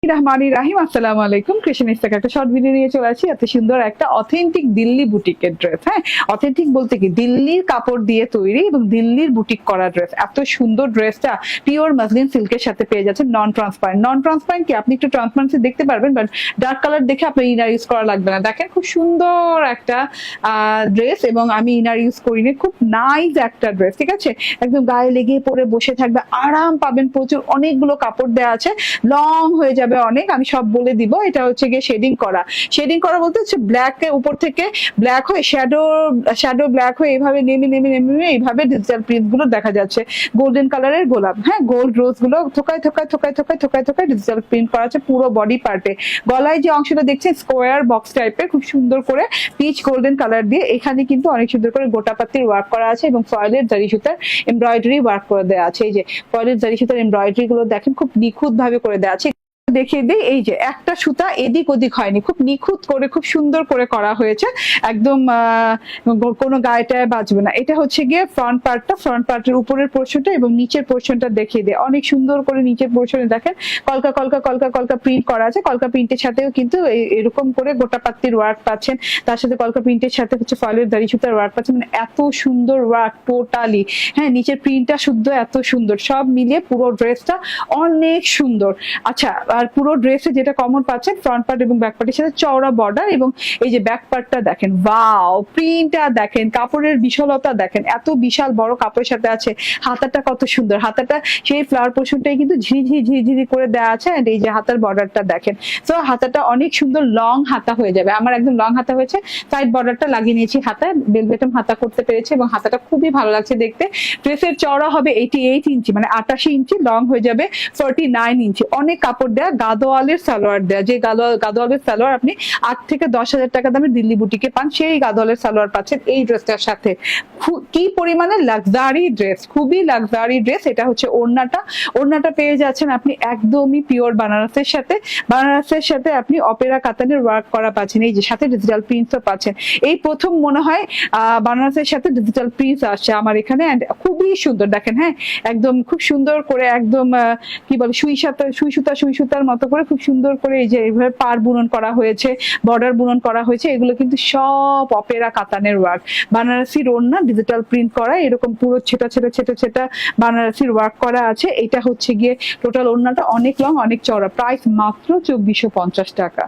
রহমানি রাহিম, আসসালামু আলাইকুম। কৃষ্ণ একটা শর্ট ভিডিও নিয়ে চলে আসি। এত সুন্দর একটা অথেন্টিক দিল্লি বুটিকের ড্রেস। হ্যাঁ, অথেন্টিক বলতে কি দিল্লির কাপড় দিয়ে তৈরি এবং দিল্লির বুটিক করা ড্রেস। এত সুন্দর ড্রেসটা পিওর মাসলিন সিল্কের সাথে পেয়ে যাচ্ছে। নন ট্রান্সপারেন্ট কি আপনি একটু ট্রান্সপারেন্সি দেখতে পারবেন, বাট ডার্ক কালার দেখে আপনার ইনার ইউজ করা লাগবে না। দেখেন খুব সুন্দর একটা ড্রেস, এবং আমি ইনার ইউজ করিনি। খুব নাইস একটা ড্রেস, ঠিক আছে। একদম গায়ে লেগে পরে বসে থাকবে, আরাম পাবেন প্রচুর। অনেকগুলো কাপড় দেওয়া আছে, লং হয়ে যাবে অনেক। আমি সব বলে দিব। এটা হচ্ছে গিয়ে শেডিং করা বলতে হচ্ছে ব্ল্যাক এর উপর থেকে ব্ল্যাক হয়ে শ্যাডো ব্ল্যাক হয়ে এইভাবে নেমে এইভাবে ডিজিটাল প্রিন্ট গুলো দেখা যাচ্ছে। গোল্ডেন কালারের গোলাপ, হ্যাঁ, গোল্ড রোজ গুলো থোকায় ডিজিটাল প্রিন্ট করা আছে পুরো বডি পার্টে। গলায় যে অংশটা দেখছেন স্কোয়ার বক্স টাইপের, খুব সুন্দর করে পিচ গোল্ডেন কালার দিয়ে এখানে কিন্তু অনেক সুন্দর করে গোটাপাতির ওয়ার্ক করা আছে এবং ফয়েলের জারি সুতার এমব্রয়ডারি ওয়ার্ক করে দেওয়া আছে। এই যে ফয়েলের জারি সুতার এমব্রয়ডারি গুলো দেখেন খুব নিখুঁত ভাবে করে দেওয়া আছে। দেখিয়ে দিই, এই যে একটা সুতা এদিক ওদিক হয়নি, খুব নিখুঁত করে খুব সুন্দর করে করা হয়েছে। একদম কোনো গায়েটায় বাজবে না। এটা হচ্ছে গিয়ে ফ্রন্ট পার্টের উপরের পোর্শনটা এবং নিচের পোর্শনটা দেখিয়ে দেয় অনেক সুন্দর করে। নিচের পোর্শনে দেখেন কলকা প্রিন্ট করা আছে। কলকা প্রিন্টের সাথেও কিন্তু এরকম করে গোটা পাত্তির ওয়ার্ক পাচ্ছেন। তার সাথে কলকা প্রিন্টের সাথে হচ্ছে ফয়েলের দাড়ি সুতার ওয়ার্ক পাচ্ছেন। মানে এত সুন্দর ওয়ার্ক টোটালি। হ্যাঁ, নিচের প্রিন্টটা শুদ্ধ এত সুন্দর, সব মিলিয়ে পুরো ড্রেসটা অনেক সুন্দর। আচ্ছা, আর পুরো ড্রেসে যেটা কমন পাচ্ছেন ফ্রন্ট পার্ট এবং ব্যাক পার্টের সাথে চওড়া বর্ডার, এবং এই যে ব্যাক পার্টটা দেখেন, ওয়াও, প্রিন্টটা দেখেন, কাপড়ের বিশালতা দেখেন, এত বিশাল বড় কাপড়ের সাথে আছে। হাতাটা কত সুন্দর, হাতাটা সেই ফ্লাওয়ার পোর্শনটাই কিন্তু ঝিঝি করে দেওয়া আছে। এন্ড এই যে হাতার বর্ডারটা দেখেন, তো হাতাটা অনেক সুন্দর লং হাতা হয়ে যাবে। আমার একদম লং হাতা হয়েছে, সাইড বর্ডারটা লাগিয়ে নিয়েছি হাতায়, বেলবেটম হাতা করতে পেরেছি এবং হাতাটা খুবই ভালো লাগছে দেখতে। ড্রেসের চওড়া হবে 88 ইঞ্চি, মানে 88 ইঞ্চি, লং হয়ে যাবে 49 ইঞ্চি। অনেক কাপড় দেয়া, গাদোয়ালের সালোয়ার দেয়া। যে গাদোয়ালের সালোয়ার আপনি 8 থেকে 10,000 টাকা দামে দিল্লি বুটিকে পান, সেই গাদোয়ালের সালোয়ার পাচ্ছেন এই ড্রেসটার সাথে। কি পরিমাণে লাক্সারি ড্রেস, খুবই লাক্সারি ড্রেস। এটা হচ্ছে ওড়নাটা পেয়ে যাচ্ছেন আপনি একদমই পিওর বানারসের সাথে আপনি অপেরা কাতানের ওয়ার্ক করা পাচ্ছেন। এই যে সাথে ডিজিটাল প্রিন্টসও পাচ্ছেন। এই প্রথম মনে হয় বানারসের সাথে ডিজিটাল প্রিন্টস আসছে আমার এখানে। খুবই সুন্দর দেখেন, হ্যাঁ, একদম খুব সুন্দর করে, একদম কি বলে সুই সুতার মতো করে খুব সুন্দর করে এই যে এইভাবে পার বুনন করা হয়েছে, বর্ডার বুনন করা হয়েছে। এগুলো কিন্তু সব অপেরা কাতানের ওয়ার্ক। বানারসির ওড়না ডিজিটাল প্রিন্ট করা, এরকম পুরো ছেটা বানারসির ওয়ার্ক করা আছে। এটা হচ্ছে গিয়ে টোটাল ওড়নাটা অনেক লং, অনেক চওড়া। প্রাইস মাত্র 2450 টাকা।